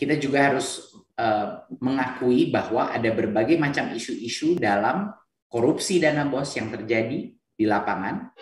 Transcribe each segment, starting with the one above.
kita juga harus mengakui bahwa ada berbagai macam isu-isu dalam korupsi dana BOS yang terjadi di lapangan.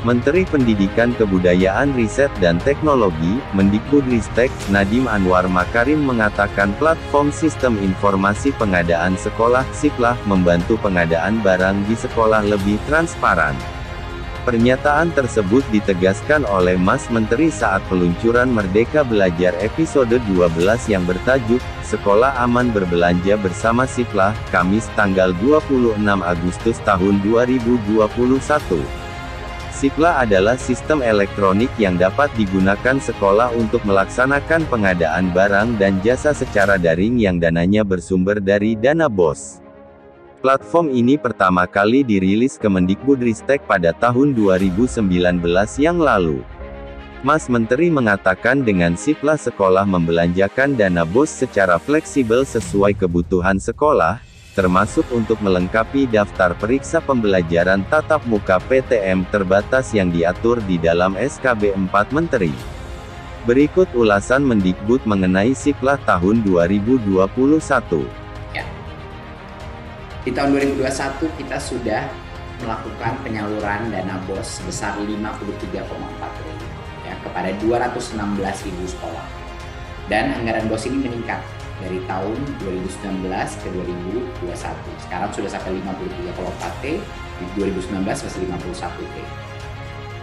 Menteri Pendidikan Kebudayaan Riset dan Teknologi, Mendikbudristek, Nadiem Anwar Makarim mengatakan platform Sistem Informasi Pengadaan Sekolah, SIPLAH, membantu pengadaan barang di sekolah lebih transparan. Pernyataan tersebut ditegaskan oleh Mas Menteri saat peluncuran Merdeka Belajar episode 12 yang bertajuk, Sekolah Aman Berbelanja Bersama SIPLAH, Kamis tanggal 26 Agustus tahun 2021. SIPLAH adalah sistem elektronik yang dapat digunakan sekolah untuk melaksanakan pengadaan barang dan jasa secara daring yang dananya bersumber dari dana BOS. Platform ini pertama kali dirilis Kemendikbudristek pada tahun 2019 yang lalu. Mas Menteri mengatakan dengan SIPLAH sekolah membelanjakan dana BOS secara fleksibel sesuai kebutuhan sekolah, termasuk untuk melengkapi daftar periksa pembelajaran tatap muka PTM terbatas yang diatur di dalam SKB 4 Menteri. Berikut ulasan Mendikbud mengenai SIPLAH tahun 2021. Ya. Di tahun 2021 kita sudah melakukan penyaluran dana BOS sebesar 53,4 triliun ya, kepada 216.000 sekolah. Dan anggaran BOS ini meningkat dari tahun 2019 ke 2021. Sekarang sudah sampai 53,4 T, di 2019 masih 51 T.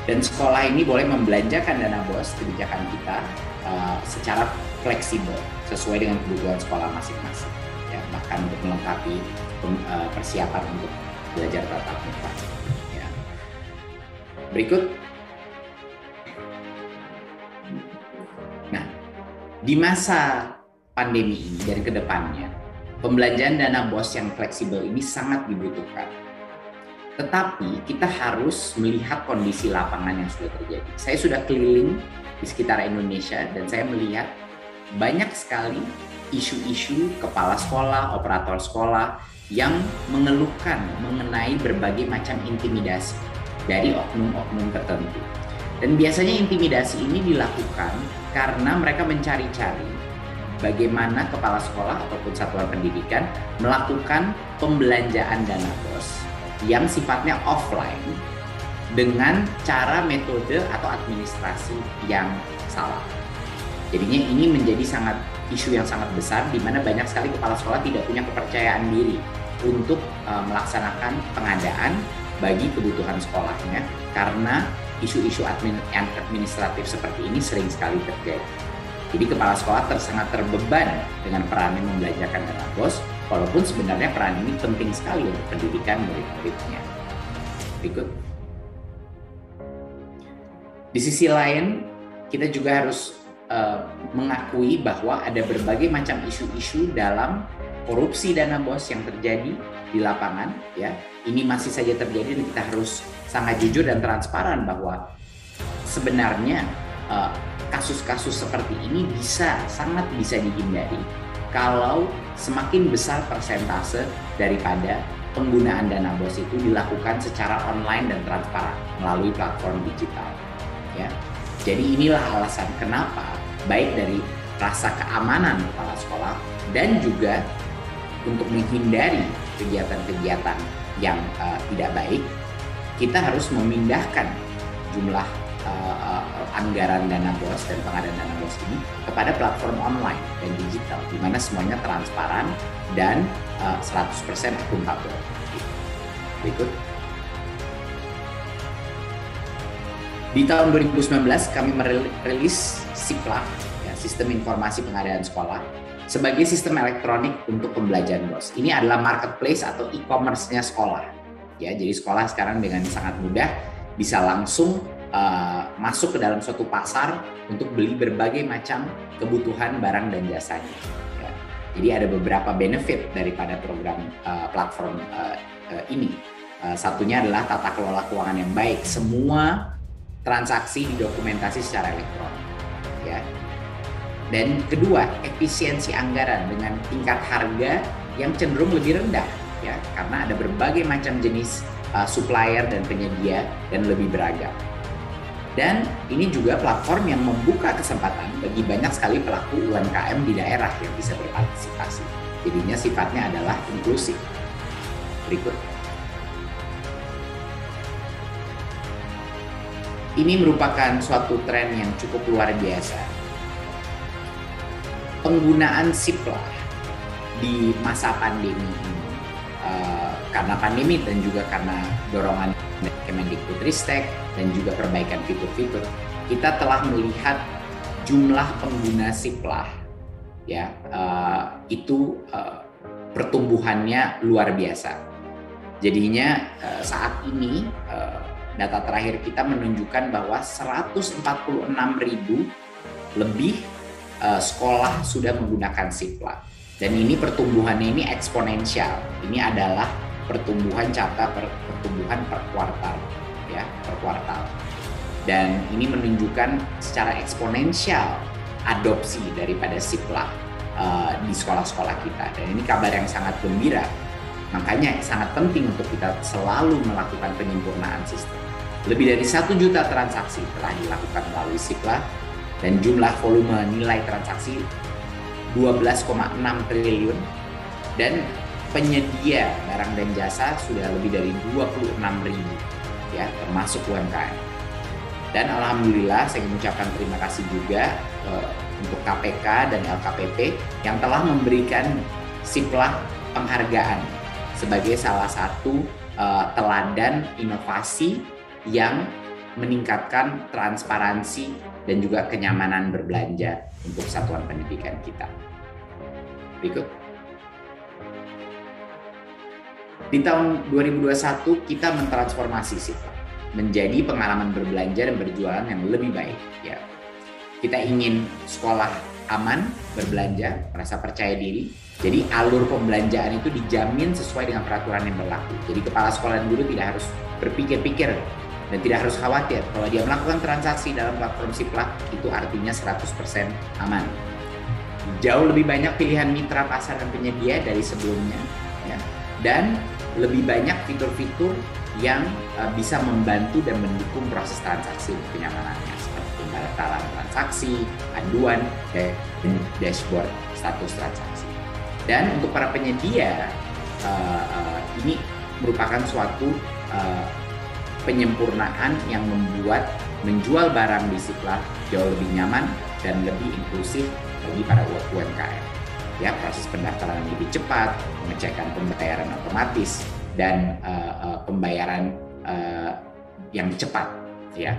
Dan sekolah ini boleh membelanjakan dana BOS kebijakan kita secara fleksibel, sesuai dengan kebutuhan sekolah masing-masing. Ya, bahkan untuk melengkapi persiapan untuk belajar tatap muka. Ya. Berikut. Nah, di masa pandemi ini dan ke depannya, pembelanjaan dana BOS yang fleksibel ini sangat dibutuhkan. Tetapi kita harus melihat kondisi lapangan yang sudah terjadi. Saya sudah keliling di sekitar Indonesia dan saya melihat banyak sekali isu-isu kepala sekolah, operator sekolah yang mengeluhkan mengenai berbagai macam intimidasi dari oknum-oknum tertentu. Dan biasanya intimidasi ini dilakukan karena mereka mencari-cari bagaimana kepala sekolah ataupun satuan pendidikan melakukan pembelanjaan dana BOS yang sifatnya offline dengan cara metode atau administrasi yang salah. Jadinya ini menjadi isu yang sangat besar di mana banyak sekali kepala sekolah tidak punya kepercayaan diri untuk melaksanakan pengadaan bagi kebutuhan sekolahnya karena isu-isu administratif seperti ini sering sekali terjadi. Jadi kepala sekolah sangat terbeban dengan perannya membelanjakan dana BOS, walaupun sebenarnya peran ini penting sekali untuk pendidikan murid-muridnya. Berikut. Di sisi lain, kita juga harus mengakui bahwa ada berbagai macam isu-isu dalam korupsi dana BOS yang terjadi di lapangan. Ya, ini masih saja terjadi dan kita harus sangat jujur dan transparan bahwa sebenarnya kasus-kasus seperti ini sangat bisa dihindari kalau semakin besar persentase daripada penggunaan dana BOS itu dilakukan secara online dan transparan melalui platform digital. Ya, jadi inilah alasan kenapa baik dari rasa keamanan kepala sekolah dan juga untuk menghindari kegiatan-kegiatan yang tidak baik, kita harus memindahkan jumlah anggaran dana BOS dan pengadaan dana BOS ini kepada platform online dan digital, di mana semuanya transparan dan 100% akuntabel. Berikut. Di tahun 2019 kami merilis SIPLAH, ya, Sistem Informasi Pengadaan Sekolah, sebagai sistem elektronik untuk pembelajaran BOS. Ini adalah marketplace atau e-commerce-nya sekolah. Ya, jadi sekolah sekarang dengan sangat mudah bisa langsung masuk ke dalam suatu pasar untuk beli berbagai macam kebutuhan barang dan jasanya. Ya. Jadi ada beberapa benefit daripada program platform ini. Satunya adalah tata kelola keuangan yang baik. Semua transaksi didokumentasi secara elektronik. Ya. Dan kedua, efisiensi anggaran dengan tingkat harga yang cenderung lebih rendah, ya, karena ada berbagai macam jenis supplier dan penyedia dan lebih beragam. Dan ini juga platform yang membuka kesempatan bagi banyak sekali pelaku UMKM di daerah yang bisa berpartisipasi. Jadinya sifatnya adalah inklusif. Berikut. Ini merupakan suatu tren yang cukup luar biasa. Penggunaan Siplah di masa pandemi ini, karena pandemi dan juga karena dorongan Kemendikbudristek dan juga perbaikan fitur-fitur, kita telah melihat jumlah pengguna Siplah ya itu pertumbuhannya luar biasa. Jadinya saat ini data terakhir kita menunjukkan bahwa 146.000 lebih sekolah sudah menggunakan Siplah. Dan ini pertumbuhannya ini eksponensial. Ini adalah pertumbuhan pertumbuhan per kuartal, ya, per kuartal. Dan ini menunjukkan secara eksponensial adopsi daripada Siplah di sekolah-sekolah kita. Dan ini kabar yang sangat gembira. Makanya sangat penting untuk kita selalu melakukan penyempurnaan sistem. Lebih dari 1 juta transaksi telah dilakukan melalui Siplah dan jumlah volume nilai transaksi 12,6 triliun dan penyedia barang dan jasa sudah lebih dari 26.000 ya, termasuk UMKM. Dan alhamdulillah saya mengucapkan terima kasih juga untuk KPK dan LKPP yang telah memberikan Siplah penghargaan sebagai salah satu teladan inovasi yang meningkatkan transparansi dan juga kenyamanan berbelanja untuk satuan pendidikan kita. Berikut. Di tahun 2021 kita mentransformasi Siplah menjadi pengalaman berbelanja dan berjualan yang lebih baik. Ya, kita ingin sekolah aman berbelanja, merasa percaya diri. Jadi alur pembelanjaan itu dijamin sesuai dengan peraturan yang berlaku. Jadi kepala sekolah dan guru tidak harus berpikir-pikir dan tidak harus khawatir kalau dia melakukan transaksi dalam platform Siplah itu artinya 100% aman. Jauh lebih banyak pilihan mitra pasar dan penyedia dari sebelumnya, ya. Dan lebih banyak fitur-fitur yang bisa membantu dan mendukung proses transaksi kenyamanannya seperti pembatalan transaksi, aduan, dan dashboard status transaksi. Dan untuk para penyedia ini merupakan suatu penyempurnaan yang membuat menjual barang di Siplah jauh lebih nyaman dan lebih inklusif bagi para UMKM. Ya, proses pendaftaran yang lebih cepat, pengecekan pembayaran otomatis dan pembayaran yang cepat, ya,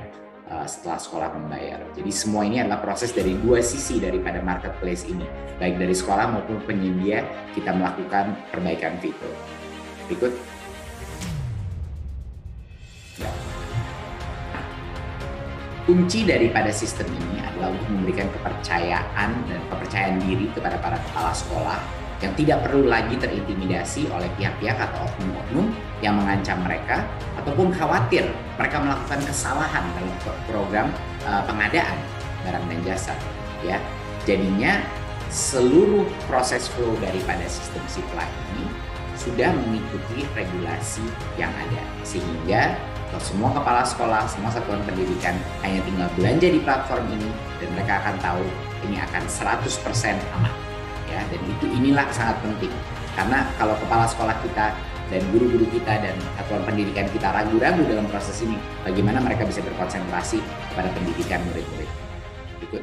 setelah sekolah membayar. Jadi semua ini adalah proses dari dua sisi daripada marketplace ini, baik dari sekolah maupun penyedia kita melakukan perbaikan fitur. Berikut. Ya. Kunci daripada sistem ini adalah untuk memberikan kepercayaan dan kepercayaan diri kepada para kepala sekolah yang tidak perlu lagi terintimidasi oleh pihak-pihak atau oknum-oknum yang mengancam mereka ataupun khawatir mereka melakukan kesalahan dalam program pengadaan barang dan jasa. Ya, jadinya seluruh proses flow daripada sistem Siplah ini sudah mengikuti regulasi yang ada, sehingga semua kepala sekolah, semua satuan pendidikan hanya tinggal belanja di platform ini dan mereka akan tahu ini akan 100% aman. Ya, dan inilah sangat penting. Karena kalau kepala sekolah kita dan guru-guru kita dan satuan pendidikan kita ragu-ragu dalam proses ini, bagaimana mereka bisa berkonsentrasi pada pendidikan murid-murid. Ikut.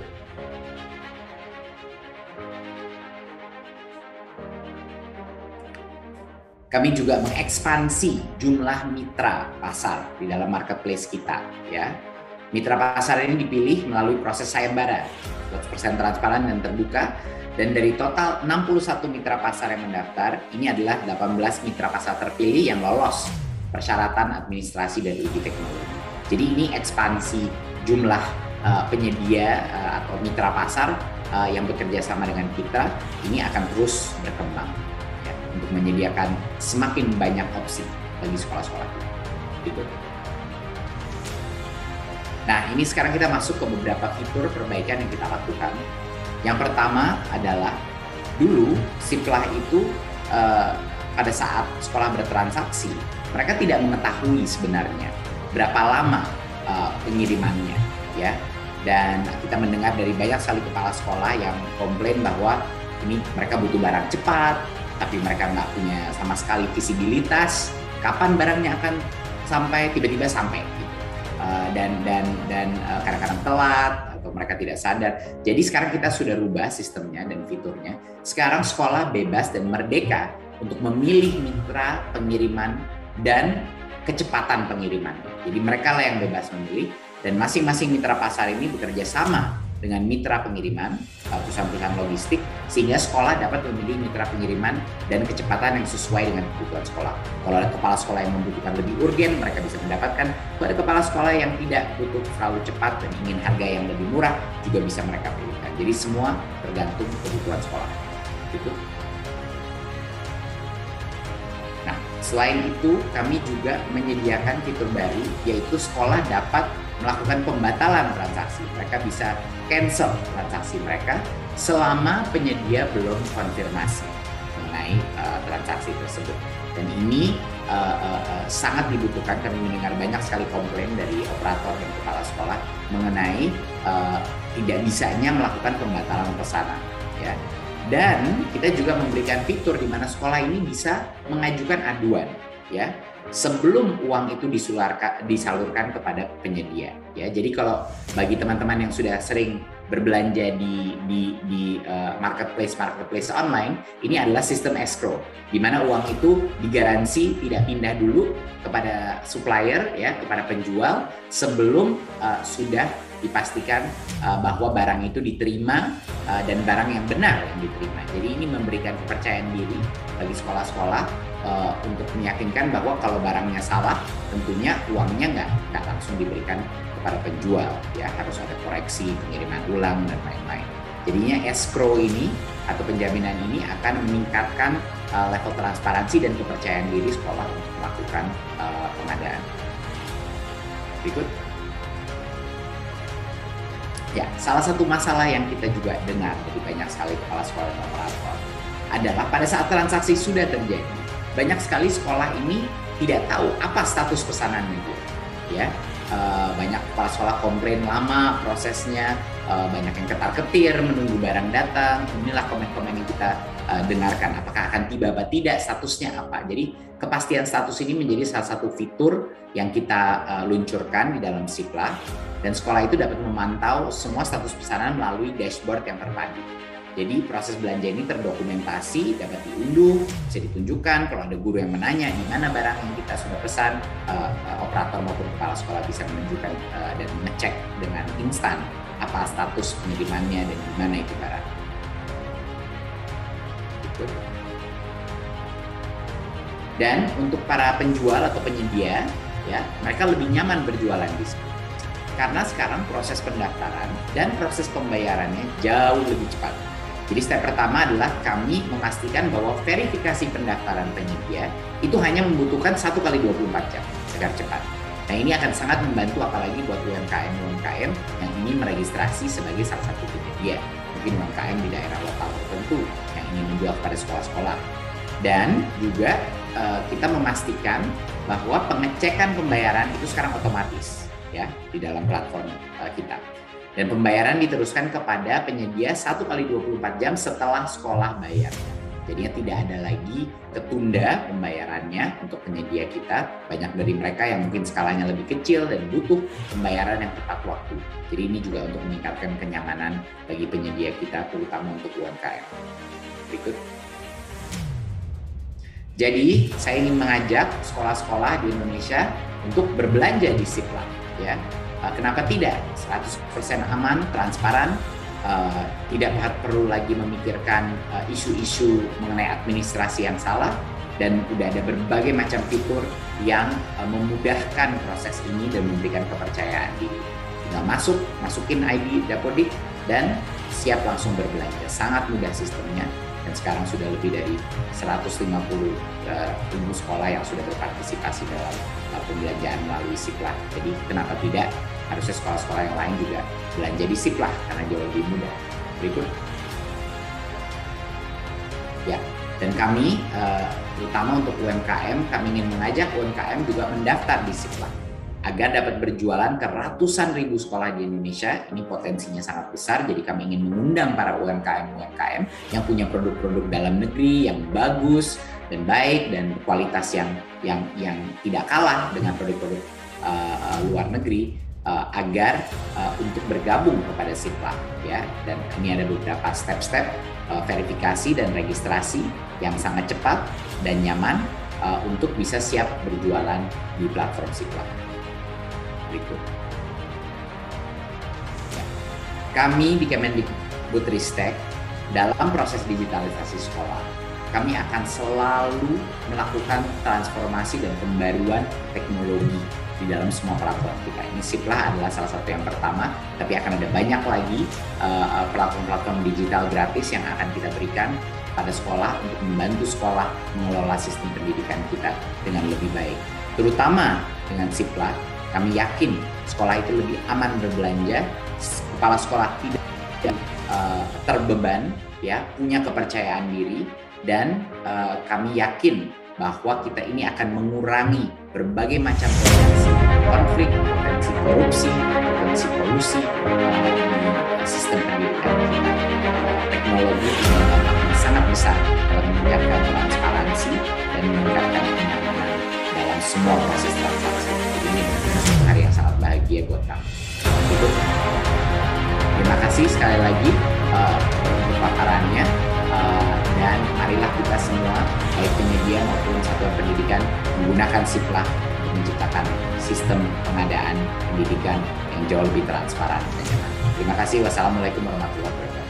Kami juga mengekspansi jumlah mitra pasar di dalam marketplace kita, ya. Mitra pasar ini dipilih melalui proses sayembara, 100% transparan dan terbuka, Dan dari total 61 mitra pasar yang mendaftar, ini adalah 18 mitra pasar terpilih yang lolos persyaratan administrasi dan uji teknologi. Jadi ini ekspansi jumlah penyedia atau mitra pasar yang bekerja sama dengan kita, ini akan terus berkembang ya, untuk menyediakan semakin banyak opsi bagi sekolah-sekolah kita. Gitu. Nah, ini sekarang kita masuk ke beberapa fitur perbaikan yang kita lakukan. Yang pertama adalah dulu Siplah itu pada saat sekolah bertransaksi, mereka tidak mengetahui sebenarnya berapa lama pengirimannya, ya. Dan kita mendengar dari banyak sekali kepala sekolah yang komplain bahwa ini mereka butuh barang cepat, tapi mereka nggak punya sama sekali visibilitas kapan barangnya akan sampai, tiba-tiba sampai. Gitu. Dan kadang-kadang telat atau mereka tidak sadar. Jadi sekarang kita sudah rubah sistemnya dan fiturnya. Sekarang sekolah bebas dan merdeka untuk memilih mitra pengiriman dan kecepatan pengirimannya. Jadi mereka lah yang bebas memilih. Dan masing-masing mitra pasar ini bekerja sama dengan mitra pengiriman, perusahaan-perusahaan logistik, sehingga sekolah dapat memilih mitra pengiriman dan kecepatan yang sesuai dengan kebutuhan sekolah. Kalau ada kepala sekolah yang membutuhkan lebih urgen, mereka bisa mendapatkan. Kalau ada kepala sekolah yang tidak butuh terlalu cepat dan ingin harga yang lebih murah, juga bisa mereka pilihkan. Jadi semua tergantung kebutuhan sekolah. Gitu. Nah, selain itu, kami juga menyediakan fitur baru, yaitu sekolah dapat melakukan pembatalan transaksi. Mereka bisa cancel transaksi mereka selama penyedia belum konfirmasi mengenai transaksi tersebut. Dan ini sangat dibutuhkan. Kami mendengar banyak sekali komplain dari operator dan kepala sekolah mengenai tidak bisanya melakukan pembatalan pesanan. Ya. Dan kita juga memberikan fitur di mana sekolah ini bisa mengajukan aduan, ya, sebelum uang itu disalurkan kepada penyedia. Ya, jadi kalau bagi teman-teman yang sudah sering berbelanja di marketplace online, ini adalah sistem escrow, di mana uang itu digaransi tidak pindah dulu kepada supplier, ya, kepada penjual sebelum sudah dipastikan bahwa barang itu diterima dan barang yang benar yang diterima. Jadi ini memberikan kepercayaan diri bagi sekolah-sekolah untuk meyakinkan bahwa kalau barangnya salah, tentunya uangnya nggak langsung diberikan kepada penjual, ya, harus ada koreksi, pengiriman ulang dan lain-lain. Jadinya escrow ini atau penjaminan ini akan meningkatkan level transparansi dan kepercayaan diri sekolah untuk melakukan pengadaan. Berikut. Ya, salah satu masalah yang kita juga dengar dari banyak sekali kepala sekolah dan operator adalah pada saat transaksi sudah terjadi, banyak sekali sekolah ini tidak tahu apa status pesanannya itu, ya. Banyak kepala sekolah komplain lama prosesnya, banyak yang ketar-ketir menunggu barang datang. Inilah komen-komen yang kita dengarkan, apakah akan tiba atau tidak, statusnya apa. Jadi kepastian status ini menjadi salah satu fitur yang kita luncurkan di dalam Siplah, dan sekolah itu dapat memantau semua status pesanan melalui dashboard yang terpadu. Jadi proses belanja ini terdokumentasi, dapat diunduh, bisa ditunjukkan. Kalau ada guru yang menanya di mana barang yang kita sudah pesan, operator maupun kepala sekolah bisa menunjukkan dan mengecek dengan instan apa status pengirimannya dan di mana itu barang. Gitu. Dan untuk para penjual atau penyedia, ya, mereka lebih nyaman berjualan di sini. Karena sekarang proses pendaftaran dan proses pembayarannya jauh lebih cepat. Jadi step pertama adalah kami memastikan bahwa verifikasi pendaftaran penyedia itu hanya membutuhkan 1 kali 24 jam agar cepat. Nah, ini akan sangat membantu apalagi buat UMKM yang ingin meregistrasi sebagai salah satu penyedia. Mungkin UMKM di daerah lokal tertentu yang ingin menjual kepada sekolah-sekolah. Dan juga kita memastikan bahwa pengecekan pembayaran itu sekarang otomatis, ya, di dalam platform kita. Dan pembayaran diteruskan kepada penyedia 1 kali 24 jam setelah sekolah bayar. Jadinya tidak ada lagi ketunda pembayarannya untuk penyedia kita. Banyak dari mereka yang mungkin skalanya lebih kecil dan butuh pembayaran yang tepat waktu. Jadi ini juga untuk meningkatkan kenyamanan bagi penyedia kita, terutama untuk UMKM. Berikut. Jadi saya ingin mengajak sekolah-sekolah di Indonesia untuk berbelanja di Siplah, ya. Kenapa tidak? 100% aman, transparan, tidak perlu lagi memikirkan isu-isu mengenai administrasi yang salah, dan udah ada berbagai macam fitur yang memudahkan proses ini dan memberikan kepercayaan diri. Tinggal masukin ID Dapodik dan siap langsung berbelanja. Sangat mudah sistemnya, dan sekarang sudah lebih dari 150 ribu sekolah yang sudah berpartisipasi dalam pembelanjaan melalui Siplah. Jadi kenapa tidak, harusnya sekolah-sekolah yang lain juga belanja di Siplah karena jauh lebih mudah. Berikut. Ya, dan kami terutama untuk UMKM, kami ingin mengajak UMKM juga mendaftar di Siplah agar dapat berjualan ke ratusan ribu sekolah di Indonesia. Ini potensinya sangat besar, jadi kami ingin mengundang para UMKM yang punya produk-produk dalam negeri yang bagus dan baik dan kualitas yang tidak kalah dengan produk-produk luar negeri, agar untuk bergabung kepada Siplah, ya. Dan ini ada beberapa step-step verifikasi dan registrasi yang sangat cepat dan nyaman untuk bisa siap berjualan di platform Siplah. Berikut. Ya. Kami di Kemendikbudristek dalam proses digitalisasi sekolah, kami akan selalu melakukan transformasi dan pembaruan teknologi di dalam semua platform kita. Ini Siplah adalah salah satu yang pertama, tapi akan ada banyak lagi platform-platform digital gratis yang akan kita berikan pada sekolah untuk membantu sekolah mengelola sistem pendidikan kita dengan lebih baik. Terutama dengan Siplah, kami yakin sekolah itu lebih aman berbelanja, kepala sekolah tidak terbeban, ya, punya kepercayaan diri, dan kami yakin bahwa kita ini akan mengurangi berbagai macam potensi konflik, potensi korupsi, potensi polusi di sistem pendidikan kita. Teknologi punya dampak yang sangat besar dalam meningkatkan transparansi dan meningkatkan kenyamanan dalam semua proses transaksi. Ini hari yang sangat bahagia buat kami. Itu. Terima kasih sekali lagi untuk paparannya, dan marilah kita semua, baik penyedia maupun satuan pendidikan, menggunakan Siplah untuk menciptakan sistem pengadaan pendidikan yang jauh lebih transparan dan nyaman. Terima kasih. Wassalamualaikum warahmatullahi wabarakatuh.